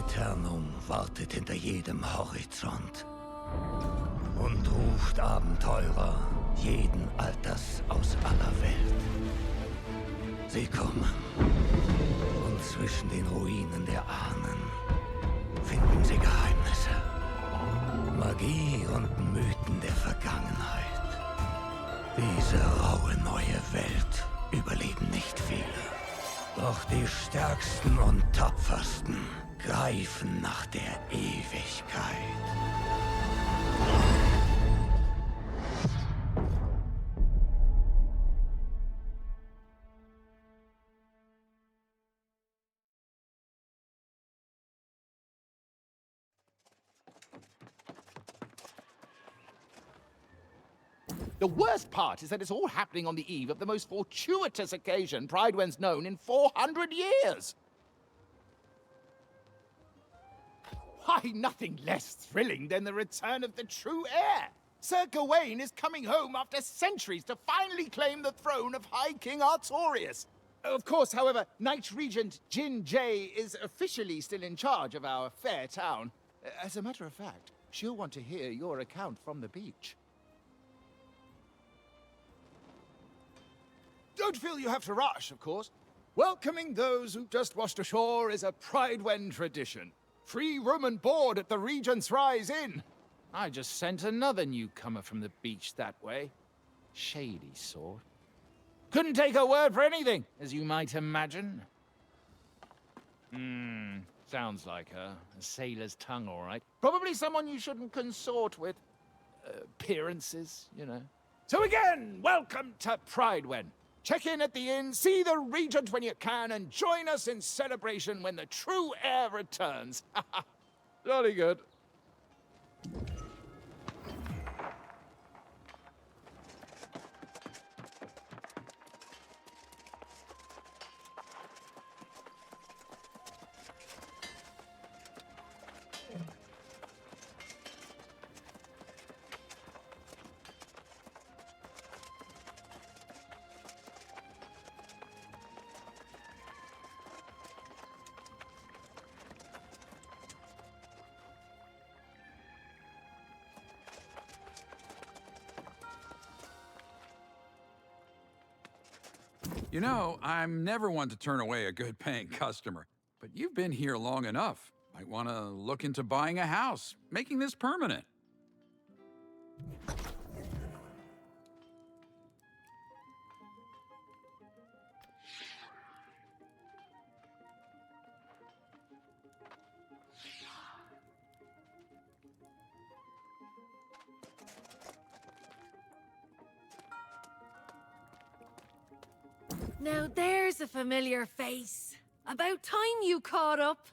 Aeternum wartet hinter jedem Horizont und ruft Abenteurer jeden Alters aus aller Welt. Sie kommen, und zwischen den Ruinen der Ahnen finden sie Geheimnisse, Magie und Mythen der Vergangenheit. Diese raue neue Welt überleben nicht viele. Doch die Stärksten und Tapfersten greifen nach der Ewigkeit. The worst part is that it's all happening on the eve of the most fortuitous occasion Prydwen's known in 400 years. Why, nothing less thrilling than the return of the true heir. Sir Gawain is coming home after centuries to finally claim the throne of High King Artorius. Of course, however, Knight Regent Jin Jay is officially still in charge of our fair town. As a matter of fact, she'll want to hear your account from the beach. Don't feel you have to rush, of course. Welcoming those who've just washed ashore is a Prydwen tradition. Free room and board at the Regent's Rise Inn. I just sent another newcomer from the beach that way. Shady sort. Couldn't take a word for anything, as you might imagine. Sounds like her. A sailor's tongue, all right. Probably someone you shouldn't consort with. Appearances, you know. So again, welcome to Prydwen. Check in at the inn, see the Regent when you can, and join us in celebration when the true heir returns. Jolly good. You know, I'm never one to turn away a good-paying customer, but you've been here long enough. Might want to look into buying a house, making this permanent. Now there's a familiar face. About time you caught up.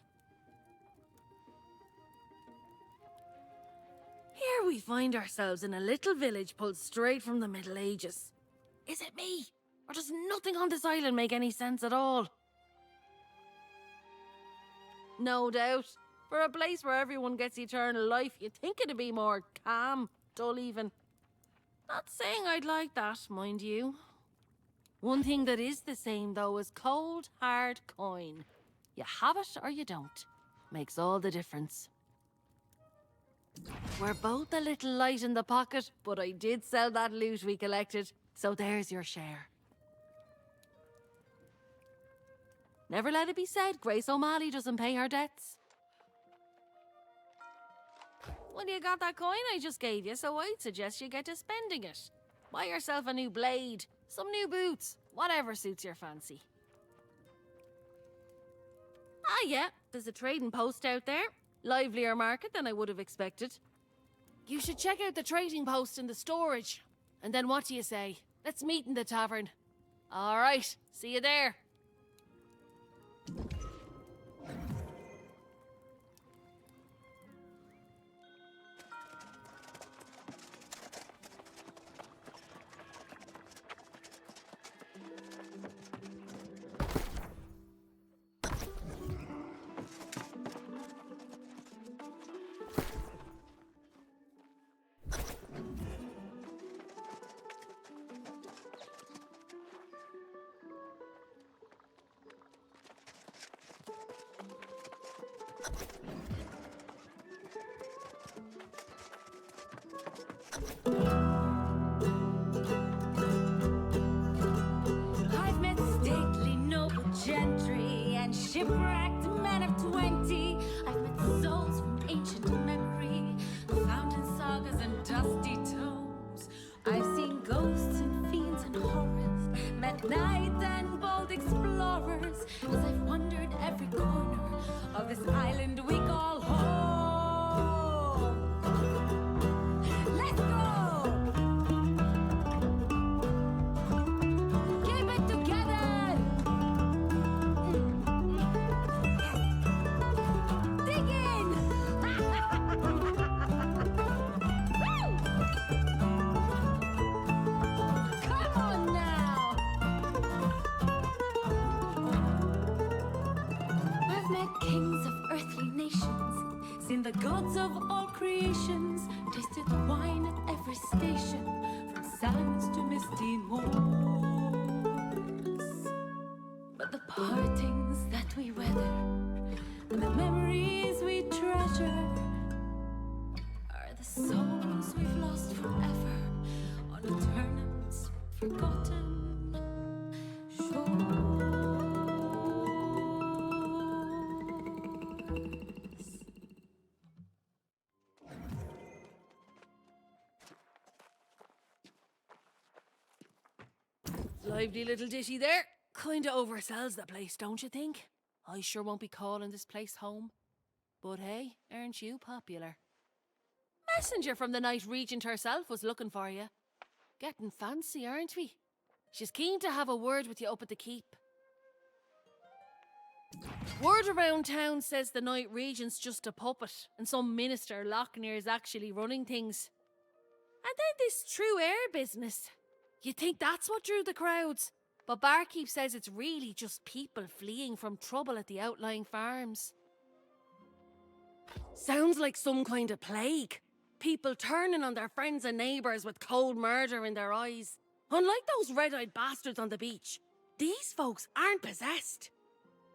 Here we find ourselves in a little village pulled straight from the Middle Ages. Is it me? Or does nothing on this island make any sense at all? No doubt. For a place where everyone gets eternal life, you'd think it'd be more calm, dull even. Not saying I'd like that, mind you. One thing that is the same, though, is cold, hard coin. You have it or you don't. Makes all the difference. We're both a little light in the pocket, but I did sell that loot we collected, so there's your share. Never let it be said Grace O'Malley doesn't pay her debts. Well, you got that coin I just gave you, so I'd suggest you get to spending it. Buy yourself a new blade, some new boots, whatever suits your fancy. Ah yeah, there's a trading post out there. Livelier market than I would have expected. You should check out the trading post in the storage. And then what do you say? Let's meet in the tavern. All right, see you there. shipwrecked men of 20. I've met souls from ancient memory, found in sagas and dusty tomes. I've seen ghosts and fiends and horrors, met knights and bold explorers, as I've wandered every corner of this island we call home. Let's go! Keep it together! Dig in! Woo! Come on now! I've met kings of earthly nations, seen the gods of all creations, tasted wine at every station, from sands to misty moors. But the partings that we weather, and the memories we treasure, are the souls we've lost forever on Aeternum's forgotten shores. Lively little ditty there. Kinda oversells the place, don't you think? I sure won't be calling this place home. But hey, aren't you popular? Messenger from the Night Regent herself was looking for you. Getting fancy, aren't we? She's keen to have a word with you up at the keep. Word around town says the Night Regent's just a puppet, and some minister Lochner's actually running things. And then this true air business. You'd think that's what drew the crowds, but Barkeep says it's really just people fleeing from trouble at the outlying farms. Sounds like some kind of plague. People turning on their friends and neighbours with cold murder in their eyes. Unlike those red-eyed bastards on the beach, these folks aren't possessed.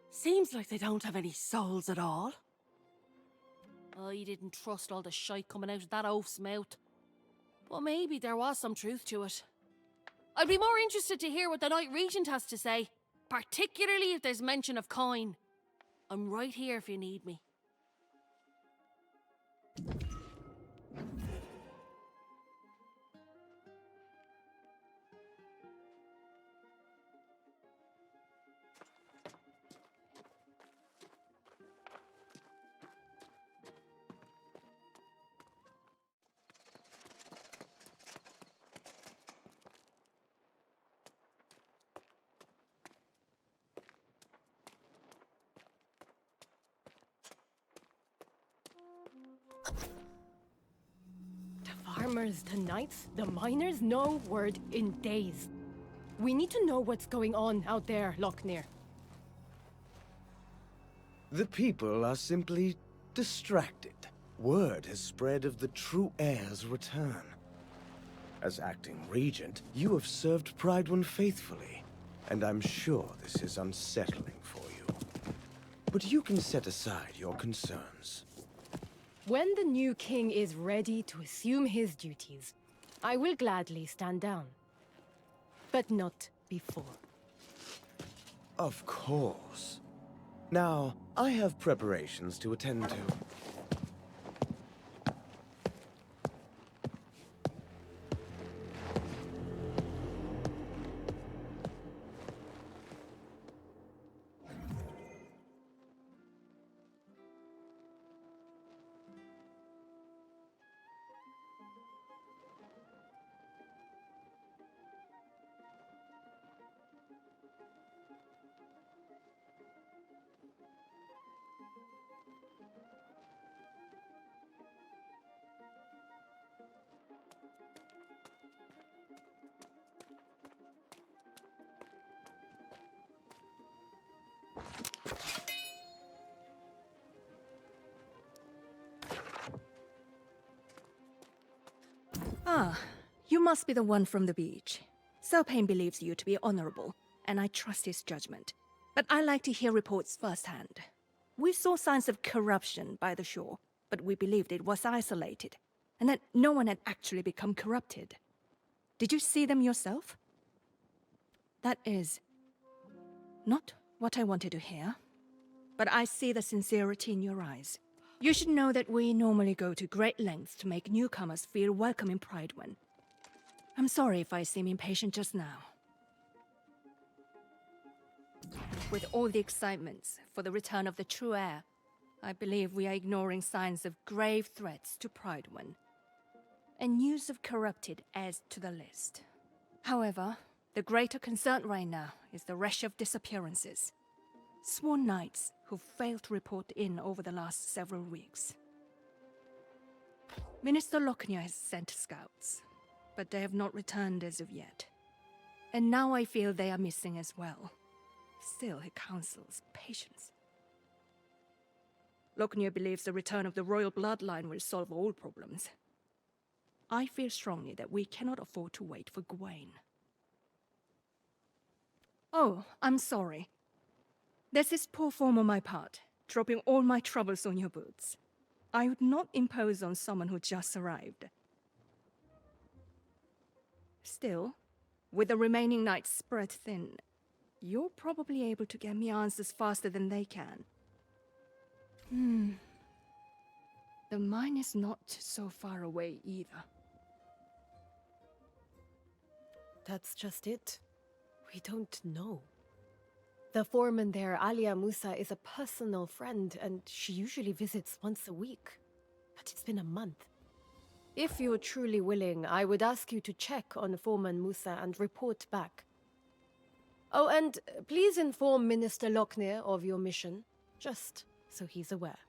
Seems like they don't have any souls at all. I didn't trust all the shite coming out of that oaf's mouth. But maybe there was some truth to it. I'd be more interested to hear what the Night Regent has to say, particularly if there's mention of coin. I'm right here if you need me. The farmers, the knights, the miners, no word in days. We need to know what's going on out there, Lochner. The people are simply distracted. Word has spread of the true heir's return. As acting regent, you have served Prydwen faithfully, and I'm sure this is unsettling for you. But you can set aside your concerns. When the new king is ready to assume his duties, I will gladly stand down. But not before. Of course. Now, I have preparations to attend to. Ah, you must be the one from the beach. Selpain believes you to be honorable, and I trust his judgment. But I like to hear reports firsthand. We saw signs of corruption by the shore, but we believed it was isolated, and that no one had actually become corrupted. Did you see them yourself? That is not what I wanted to hear. but I see the sincerity in your eyes. You should know that we normally go to great lengths to make newcomers feel welcome in Prydwen. I'm sorry if I seem impatient just now. With all the excitements for the return of the true heir, I believe we are ignoring signs of grave threats to Prydwen. And news of corrupted adds to the list. However, the greater concern right now is the rash of disappearances. Sworn knights who failed to report in over the last several weeks. Minister Lochner has sent scouts, but they have not returned as of yet. And now I feel they are missing as well. Still, he counsels patience. Lochner believes the return of the royal bloodline will solve all problems. I feel strongly that we cannot afford to wait for Gawain. Oh, I'm sorry. This is poor form on my part, dropping all my troubles on your boots. I would not impose on someone who just arrived. Still, with the remaining knights spread thin, you're probably able to get me answers faster than they can. The mine is not so far away either. That's just it. We don't know. The foreman there, Alia Musa, is a personal friend, and she usually visits once a week. But it's been a month. If you're truly willing, I would ask you to check on Foreman Musa and report back. Oh, and please inform Minister Lochner of your mission, just so he's aware.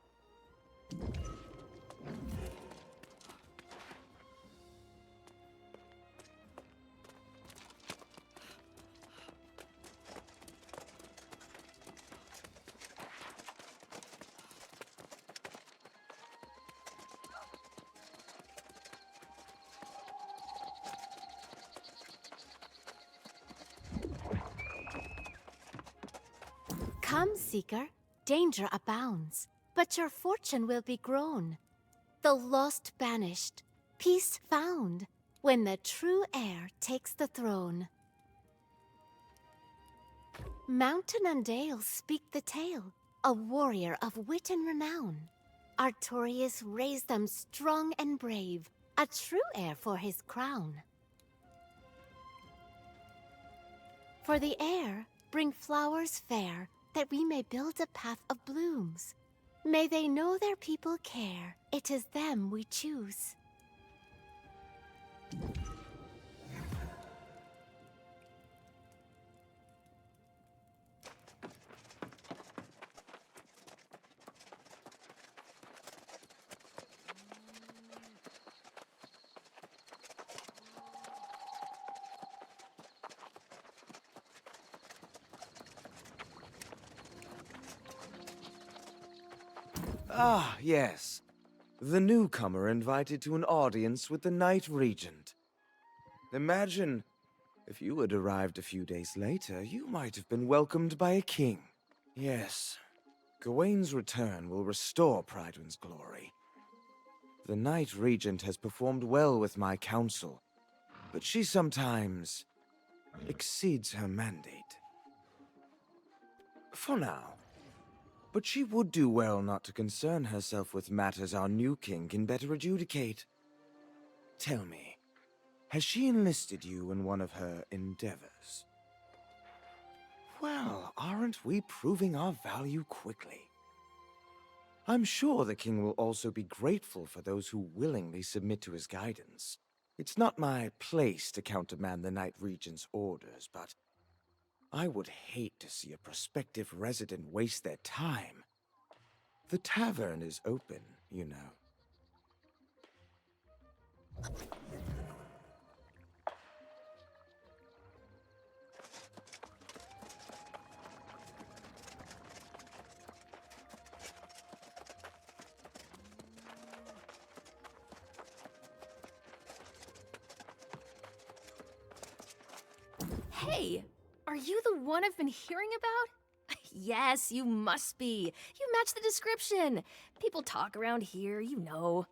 Come, seeker, danger abounds, but your fortune will be grown. The lost banished, peace found, when the true heir takes the throne. Mountain and dale speak the tale, a warrior of wit and renown. Artorius raised them strong and brave, a true heir for his crown. For the heir, bring flowers fair, that we may build a path of blooms. May they know their people care, it is them we choose. Ah, yes. The newcomer invited to an audience with the Knight Regent. Imagine, if you had arrived a few days later, you might have been welcomed by a king. Yes, Gawain's return will restore Prydwen's glory. The Knight Regent has performed well with my counsel, but she sometimes exceeds her mandate. For now. But she would do well not to concern herself with matters our new king can better adjudicate. Tell me, has she enlisted you in one of her endeavors? Well, aren't we proving our value quickly? I'm sure the king will also be grateful for those who willingly submit to his guidance. It's not my place to countermand the Knight Regent's orders, but I would hate to see a prospective resident waste their time. The tavern is open, you know. Hey! Are you the one I've been hearing about? Yes, you must be. You match the description. People talk around here, you know.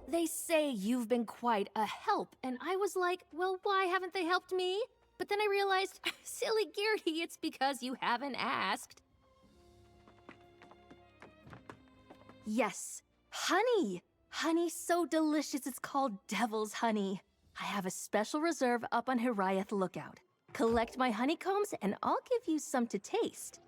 They say you've been quite a help, and I was like, well, why haven't they helped me? But then I realized, silly Gearty, it's because you haven't asked. Yes, honey! Honey so delicious it's called devil's honey. I have a special reserve up on Hiraeth Lookout. Collect my honeycombs and I'll give you some to taste.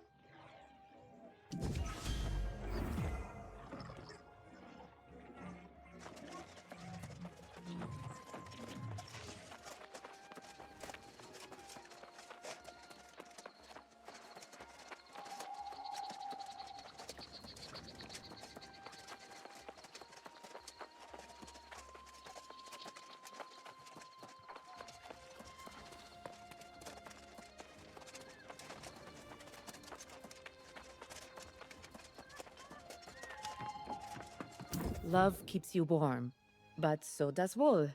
Love keeps you warm, but so does wool.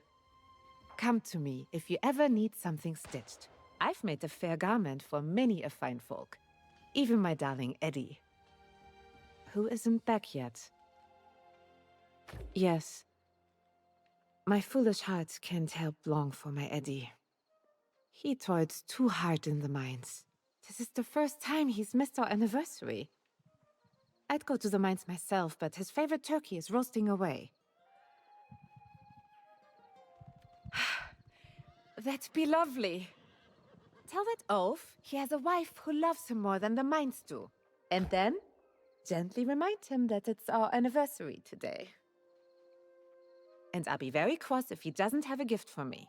Come to me if you ever need something stitched. I've made a fair garment for many a fine folk, even my darling Eddie, who isn't back yet. Yes, my foolish heart can't help long for my Eddie. He toiled too hard in the mines. This is the first time he's missed our anniversary. I'd go to the mines myself, but his favorite turkey is roasting away. That'd be lovely. Tell that oaf he has a wife who loves him more than the mines do. And then, gently remind him that it's our anniversary today. And I'll be very cross if he doesn't have a gift for me.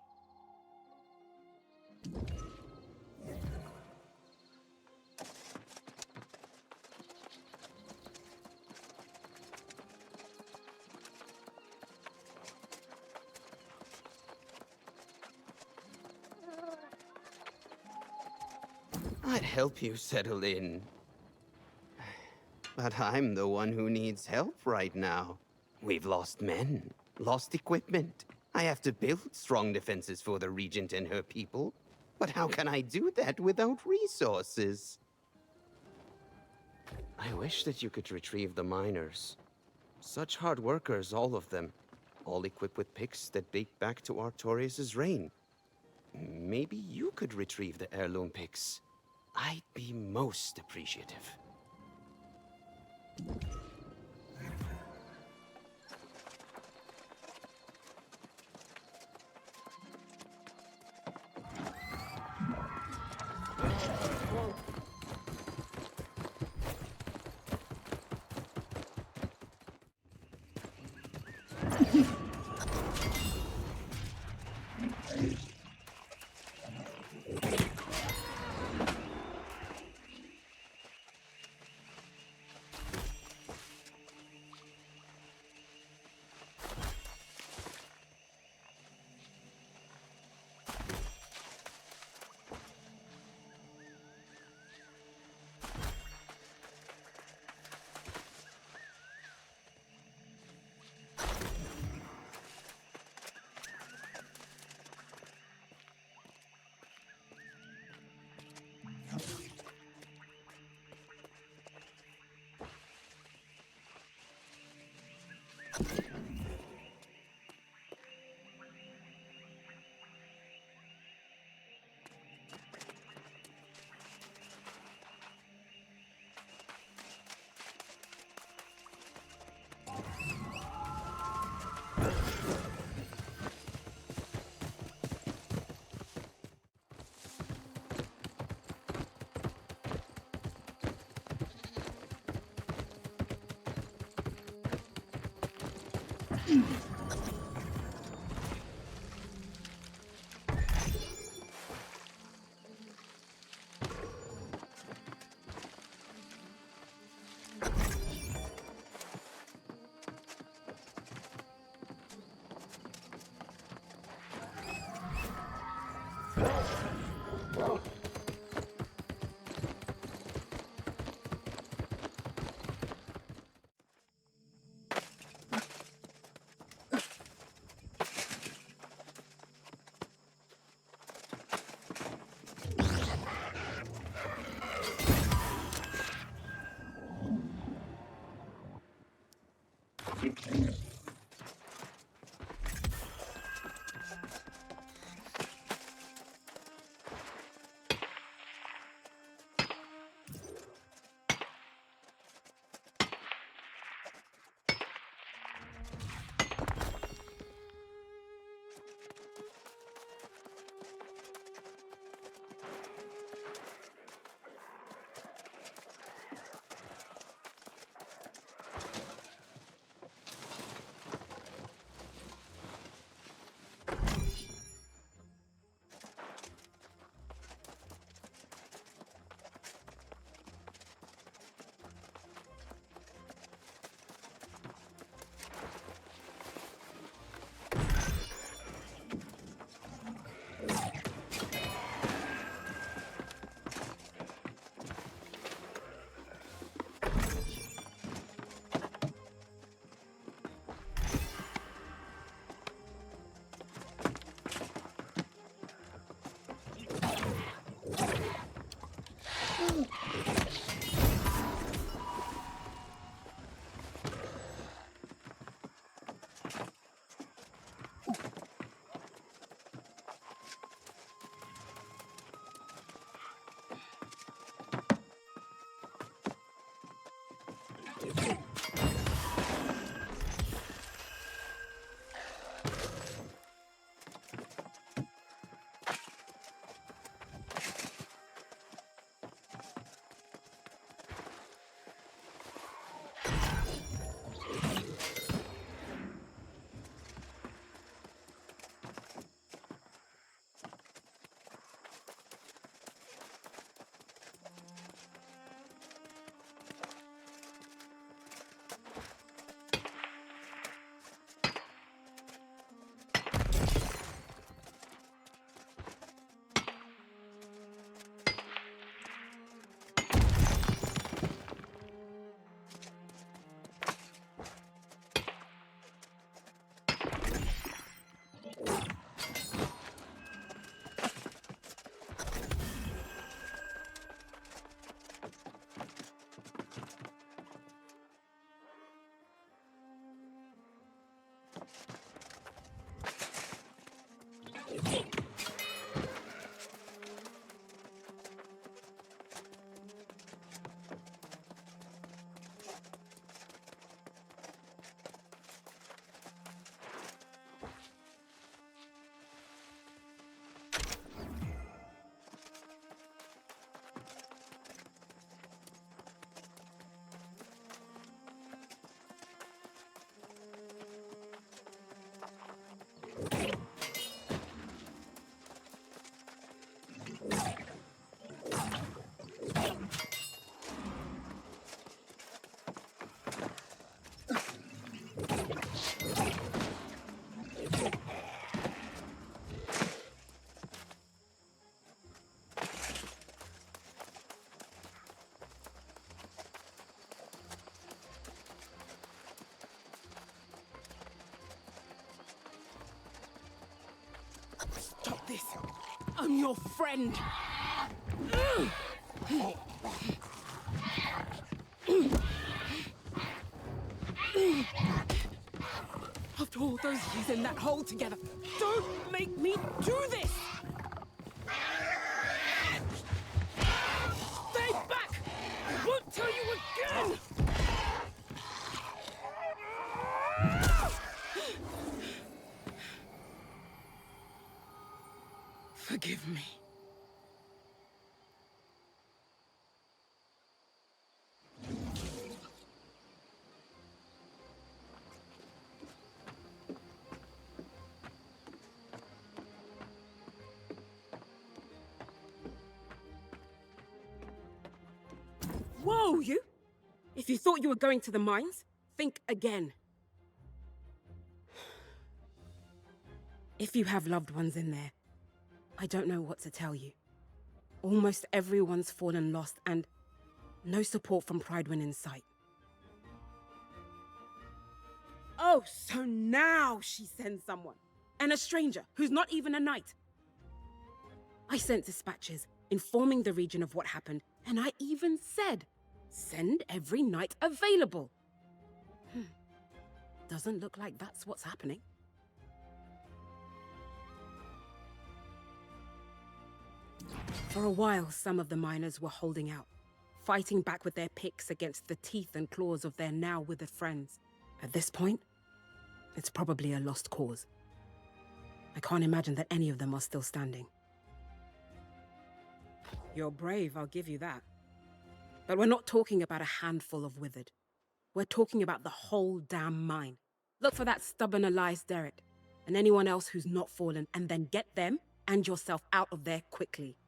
I'd help you settle in. But I'm the one who needs help right now. We've lost men, lost equipment. I have to build strong defenses for the Regent and her people. But how can I do that without resources? I wish that you could retrieve the miners. Such hard workers, all of them. All equipped with picks that date back to Artorius' reign. Maybe you could retrieve the heirloom picks. I'd be most appreciative. Stop this! I'm your friend! After all those years in that hole together, don't make me do this! Stay back! I won't tell you again! Forgive me. Whoa, you! If you thought you were going to the mines, think again. If you have loved ones in there, I don't know what to tell you. Almost everyone's fallen lost and no support from Prydwen in sight. Oh, so now she sends someone. And a stranger who's not even a knight. I sent dispatches informing the region of what happened, and I even said, send every knight available. Doesn't look like that's what's happening. For a while, some of the miners were holding out, fighting back with their picks against the teeth and claws of their now withered friends. At this point, it's probably a lost cause. I can't imagine that any of them are still standing. You're brave, I'll give you that. But we're not talking about a handful of withered. We're talking about the whole damn mine. Look for that stubborn Elias Derrick, and anyone else who's not fallen, and then get them and yourself out of there quickly.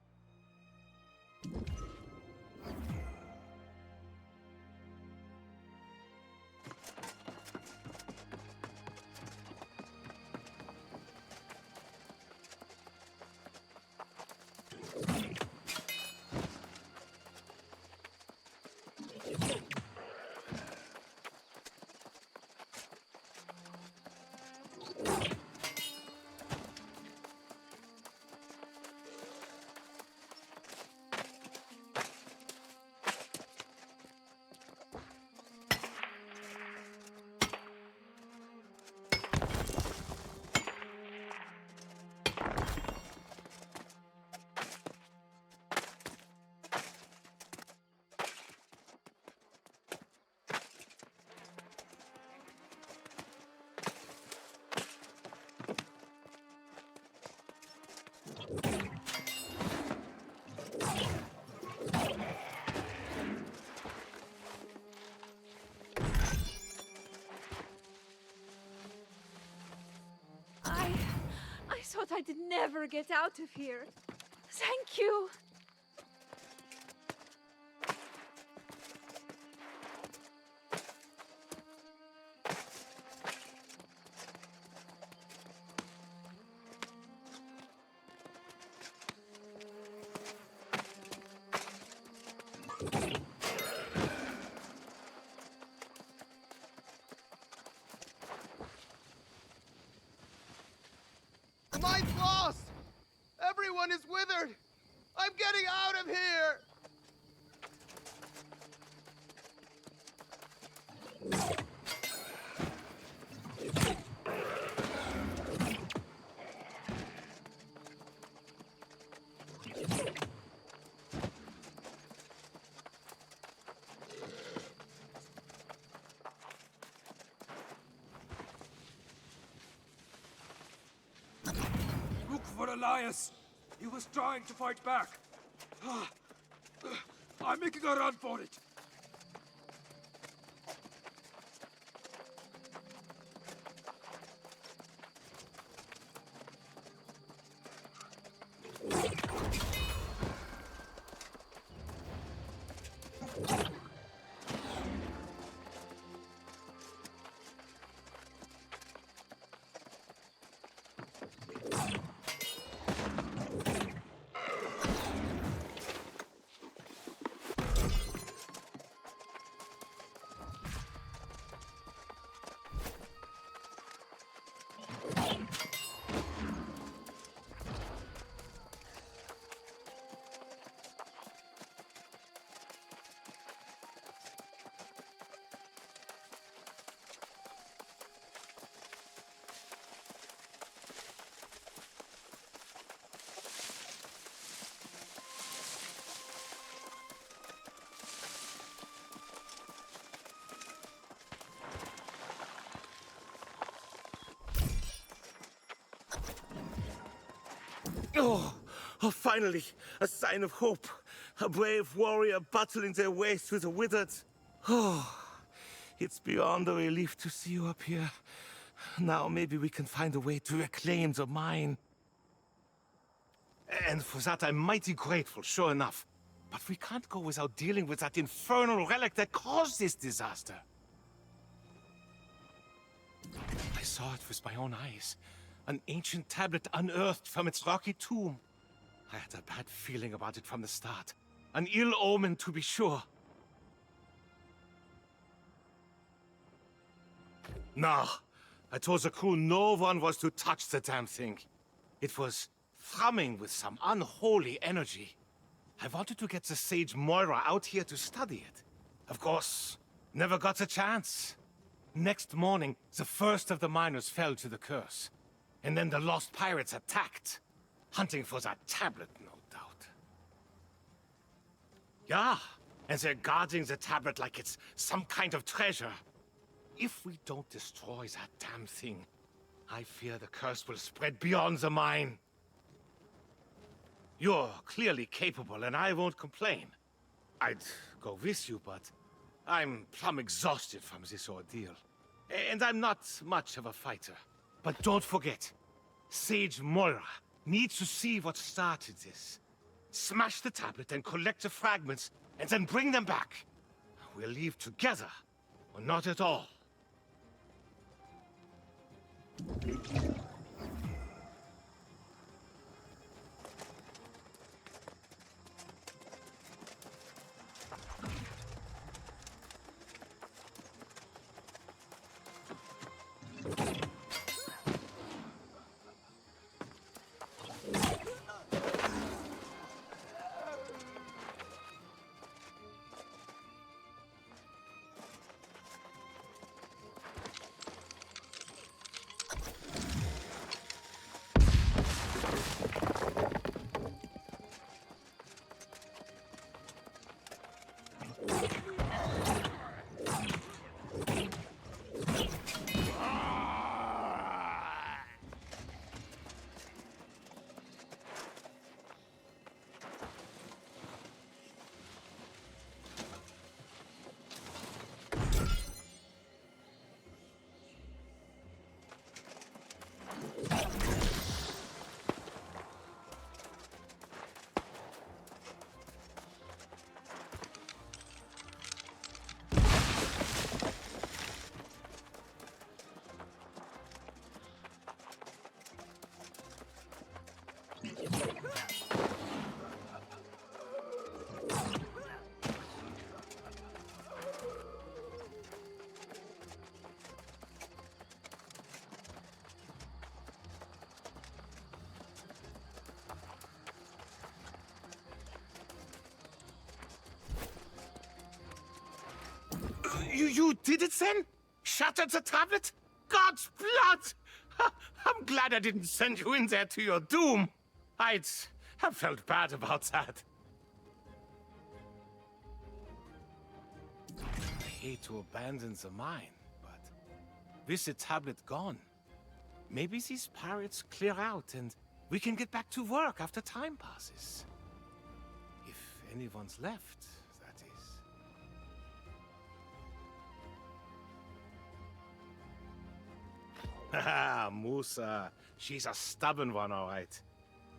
thought I'd never get out of here. Thank you. Mine's lost! Everyone is withered! I'm getting out of here! Look for Elias. He was trying to fight back. I'm making a run for it. Oh, finally, a sign of hope. A brave warrior battling their way through the withered. Oh, it's beyond a relief to see you up here. Now maybe we can find a way to reclaim the mine. And for that I'm mighty grateful, sure enough. But we can't go without dealing with that infernal relic that caused this disaster. I saw it with my own eyes. An ancient tablet unearthed from its rocky tomb. I had a bad feeling about it from the start. An ill omen, to be sure. Nah, I told the crew no one was to touch the damn thing. It was thrumming with some unholy energy. I wanted to get the sage Moira out here to study it. Of course, never got the chance. Next morning, the first of the miners fell to the curse. And then the lost pirates attacked, hunting for that tablet, no doubt. Yeah, and they're guarding the tablet like it's some kind of treasure. If we don't destroy that damn thing, I fear the curse will spread beyond the mine. You're clearly capable, and I won't complain. I'd go with you, but I'm plumb exhausted from this ordeal. And I'm not much of a fighter. But don't forget, Sage Moira needs to see what started this. Smash the tablet and collect the fragments, and then bring them back. We'll leave together, or not at all. You did it then? Shattered the tablet? God's blood! I'm glad I didn't send you in there to your doom. I'd have felt bad about that. I hate to abandon the mine, but with the tablet gone, maybe these pirates clear out and we can get back to work after time passes. If anyone's left, that is. Haha, Musa. She's a stubborn one, all right.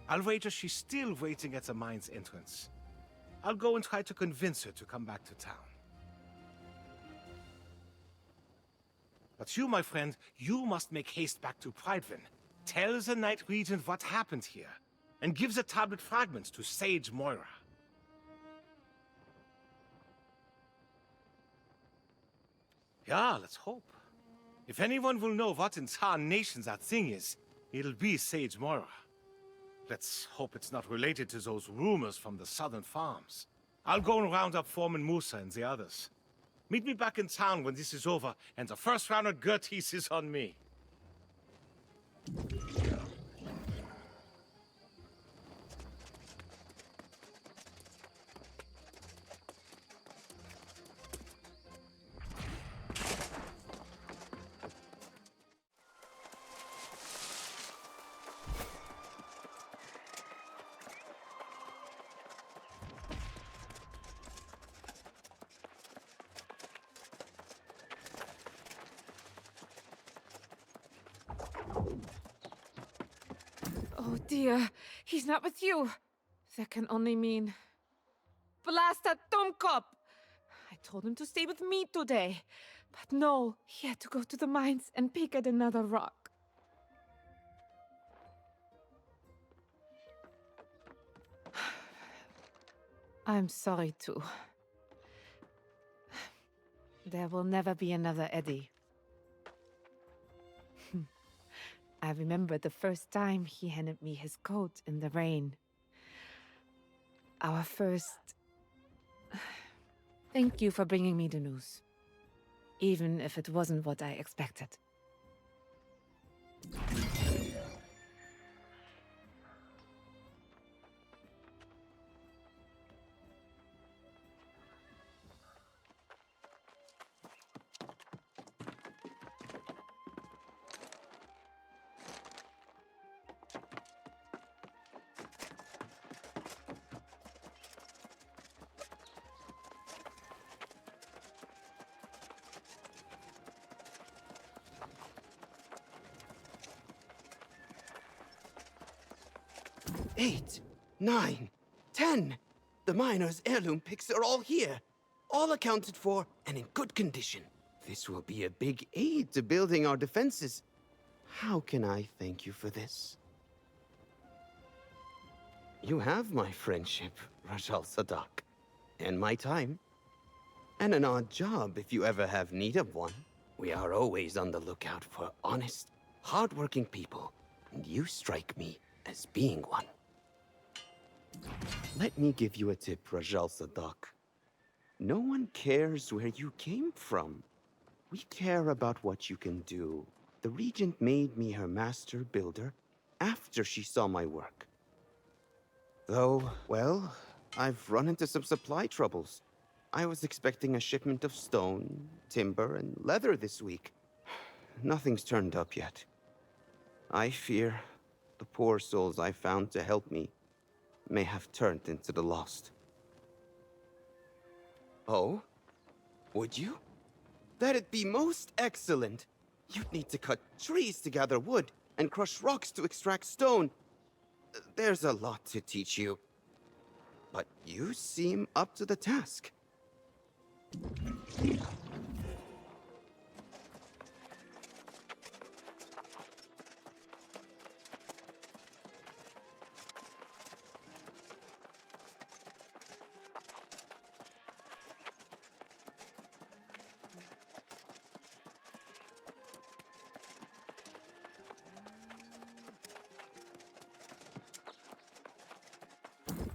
I'll wager she's still waiting at the mine's entrance. I'll go and try to convince her to come back to town. But you, my friend, you must make haste back to Prydwen. Tell the Night Regent what happened here, and give the tablet fragments to Sage Moira. Yeah, let's hope. If anyone will know what in tarnation that thing is, it'll be Sage Moira. Let's hope it's not related to those rumors from the southern farms. I'll go and round up Foreman Musa and the others. Meet me back in town when this is over, and the first round of Gerties is on me. Oh dear, he's not with you. That can only mean... Blast that dumb cop! I told him to stay with me today. But no, he had to go to the mines and pick at another rock. I'm sorry too. There will never be another Eddie. I remember the first time he handed me his coat in the rain. Our first... Thank you for bringing me the news. Even if it wasn't what I expected. Eight, 9, 10. The miner's heirloom picks are all here. All accounted for and in good condition. This will be a big aid to building our defenses. How can I thank you for this? You have my friendship, Rajal Sadak, and my time. And an odd job if you ever have need of one. We are always on the lookout for honest, hard-working people, and you strike me as being one. Let me give you a tip, Rajal Sadak. No one cares where you came from. We care about what you can do. The Regent made me her master builder after she saw my work. Though, well, I've run into some supply troubles. I was expecting a shipment of stone, timber, and leather this week. Nothing's turned up yet. I fear the poor souls I found to help me may have turned into the lost. Oh? Would you? That'd be most excellent. You'd need to cut trees to gather wood and crush rocks to extract stone. There's a lot to teach you. But you seem up to the task.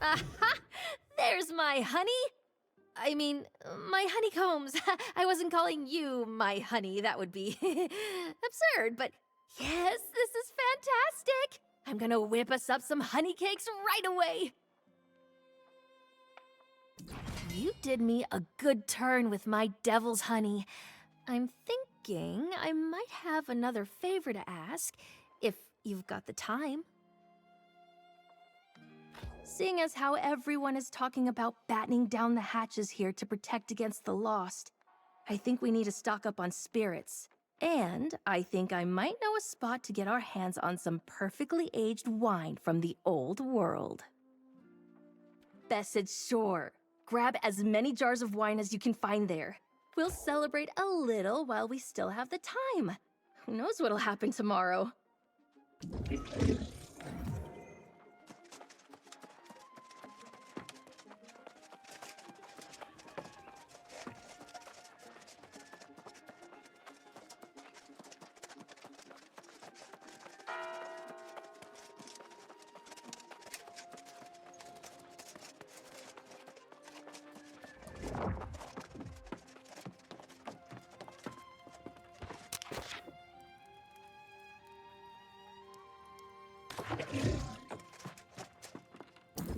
Aha! There's my honey! I mean, my honeycombs. I wasn't calling you my honey. That would be absurd, but yes, this is fantastic. I'm gonna whip us up some honey cakes right away. You did me a good turn with my devil's honey. I'm thinking I might have another favor to ask, if you've got the time. Seeing as how everyone is talking about battening down the hatches here to protect against the lost, I think we need to stock up on spirits. And I think I might know a spot to get our hands on some perfectly aged wine from the old world. Besitztümer, sure. Grab as many jars of wine as you can find there. We'll celebrate a little while we still have the time. Who knows what'll happen tomorrow?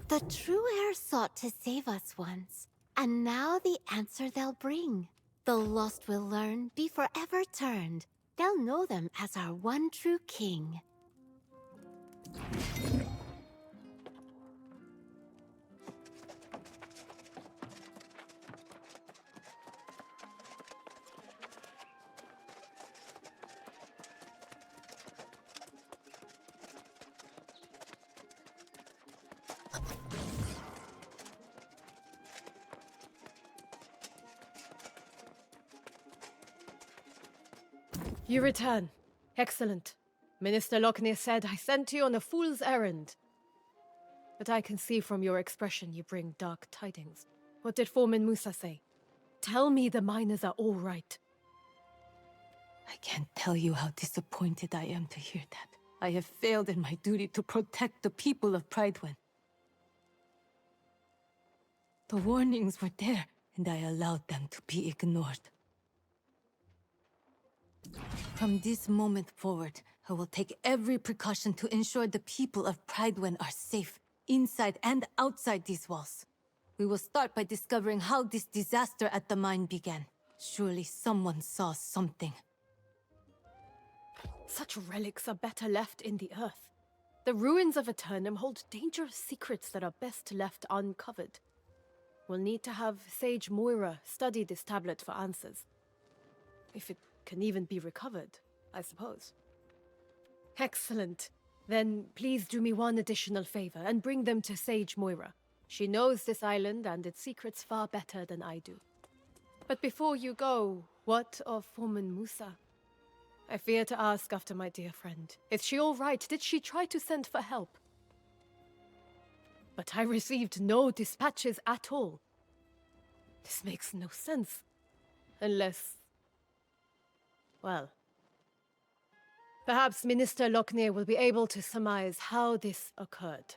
The true heir sought to save us once, and now the answer they'll bring. The lost will learn, be forever turned. They'll know them as our one true king. You return. Excellent. Minister Lockney said I sent you on a fool's errand. But I can see from your expression you bring dark tidings. What did Foreman Musa say? Tell me the miners are all right. I can't tell you how disappointed I am to hear that. I have failed in my duty to protect the people of Prydwen. The warnings were there, and I allowed them to be ignored. From this moment forward, I will take every precaution to ensure the people of Prydwen are safe, inside and outside these walls. We will start by discovering how this disaster at the mine began. Surely someone saw something. Such relics are better left in the earth. The ruins of Aeternum hold dangerous secrets that are best left uncovered. We'll need to have Sage Moira study this tablet for answers. If it can even be recovered, I suppose. Excellent. Then please do me one additional favor and bring them to Sage Moira. She knows this island and its secrets far better than I do. But before you go, what of Foreman Musa? I fear to ask after my dear friend. Is she all right? Did she try to send for help? But I received no dispatches at all. This makes no sense. Unless... well... perhaps Minister Lockney will be able to surmise how this occurred.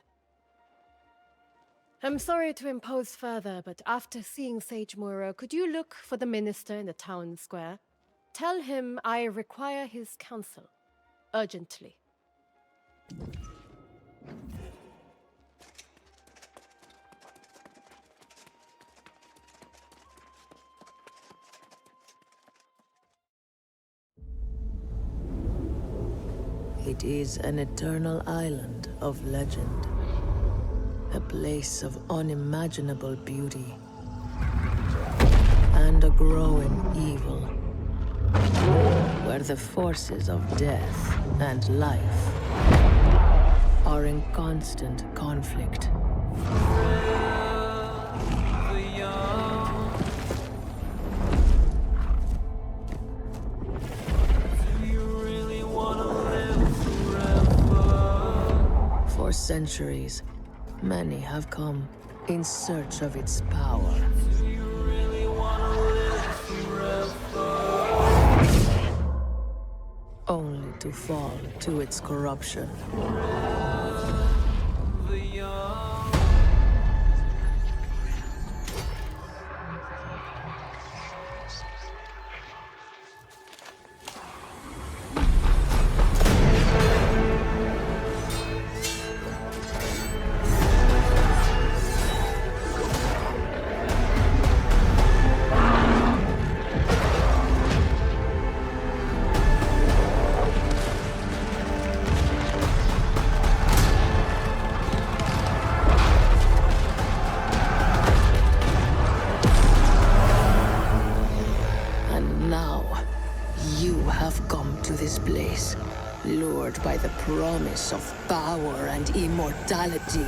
I'm sorry to impose further, but after seeing Sage Moira, could you look for the minister in the town square? Tell him I require his counsel. Urgently. It is an eternal island of legend. A place of unimaginable beauty. And a growing evil. Where the forces of death and life are in constant conflict. For centuries, many have come in search of its power. Only to fall to its corruption. Now, you have come to this place, lured by the promise of power and immortality.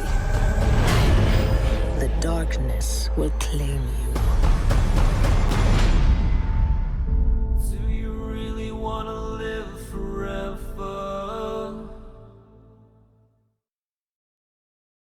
The darkness will claim you.